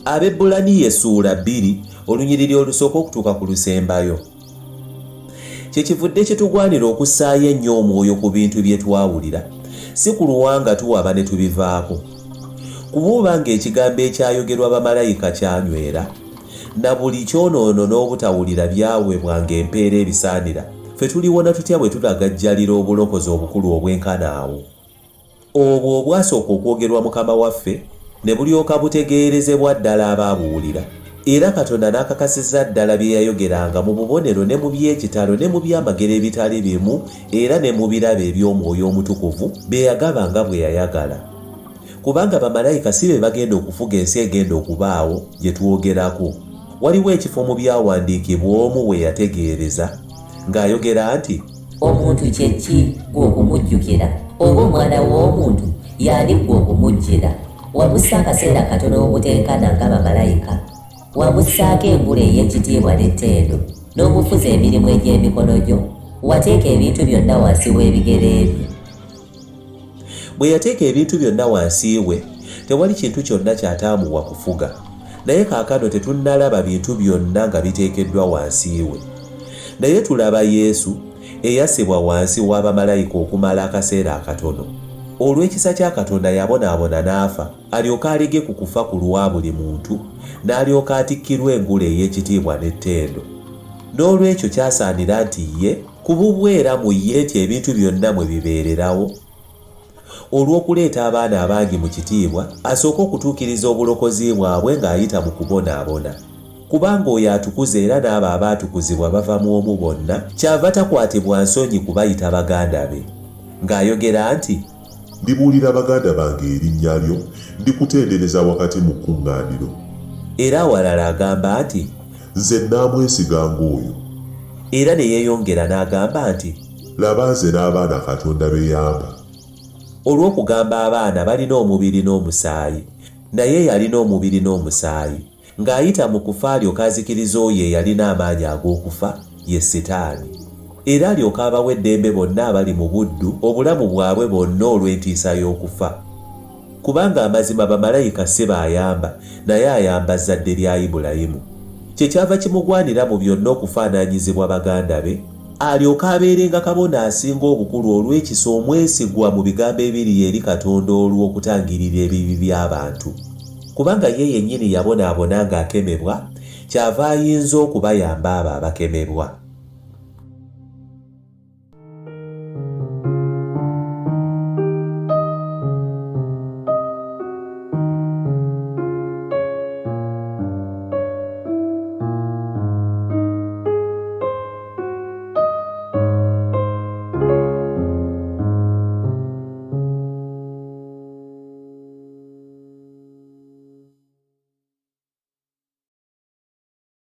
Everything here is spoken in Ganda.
ABAEBBULANIYA essuula 2 olunyiriri olusooka okutuuka ku lusembayo. Kyekivudde kitugwanira okussaayo ennyo omwoyo ku bintu bye twawulira, si ku luwanga tuwaba ne tubivaako. Kuba ng'ekigambo ekyayogerwa bamalayika kyanywera, na buli kyonoono n'obutawulira byaweebwanga empeera ebisaanira, ffe tuliwona tutya bwe tulagajjalira obulokozi obukulu obwenkana awo? Obwo obwasooka okwogerwa Mukama waffe ne bulyoka butegeerezebwa ddala abaabuwulira, era Katonda n'akakasizza ddala bye yayogeranga mu bubonero ne mu by'ekitalo ne mu by'amagero ebitali bimu era ne mu birabo eby'Omwoyo Omutukuvu bye yagabanga bwe yayagala. Kubanga bamalayika si be bagenda okufuga ensi egenda okubaawo gye twogerako. Waliwo ekifo mu byawandiikibwa omu we yategeereza ng'ayogera nti, omuntu kye ki gwe okumujjukira, oba omwana w'omuntu y'ani gwe okumujjira? Wamussa akaseera katono obutenkana nga bamalayika, wamussaako engule ey'ekitiibwa n'ettendo, n'omufuza emirimu egy'emikono gyo, wateeka ebintu byonna wansi w'ebigere bye. Bwe yateeka ebintu byonna wansi we, tewali kintu kyonna ky'ataamuwa kufuga, naye kaakano tetunnalaba bintu byonna nga biteekeddwa wansi we. Naye tulaba Yesu eyassibwa wansi wa bamalayika okumala akaseera akatono. Olw'ekisa kya Katonda yabonaabona n'afa, alyoka alege ku kufa ku lwa buli muntu, n'alyoka atikkirwa engule ey'ekitiibwa n'ettendo. N'olwekyo kyasaanira nti ye, kububwera mu ye nti ebintu byonna mwe bibeererawo, olw'okuleeta abaana abangi mu kitiibwa, asooka okutuukiriza obulokozi bwabwe ng'ayita mu kubonaabona. Kubanga oyo atukuza era n'abo abaatukuzibwa bava mu omu bonna, kyava takwatibwa nsonyi kubayita baganda be, ng'ayogera nti, ndibuulira baganda bange erinnya lyo, ndikutendereza wakati mu kkuŋŋaaniro. Era awalala agamba nti, nze nnaamwesiganga oyo. Era ne yeeyongera n'agamba nti, laba nze n'abaana Katonda beyamba. Olw'okugamba abaana balina omubiri n'omusaayi, naye yalina omubiri n'omusaayi, ng'ayita mu kufa alyoka azikiriza oyo eyalina amaanyi ag'okufa, ye Setaani. Era alyoka abawa eddembe bonna abali mu buddu obulamu bwabwe bonna olw'entiisa y'okufa. Kubanga amazima bamalayika si baayamba, naye ayamba zzadde lya Ibulayimu. Kyekyava kimugwanira mu byonna okufaanaanyizibwa baganda be, alyoka abeerenga kabona asinga obukulu olw'ekisa omwesigwa mu bigambo ebiri eri Katonda olw'okutangirira ebibi by'abantu. Kubanga ye yennyini yabonaabona ng'akemebwa, kyava ayinza okubayamba abo abakemebwa.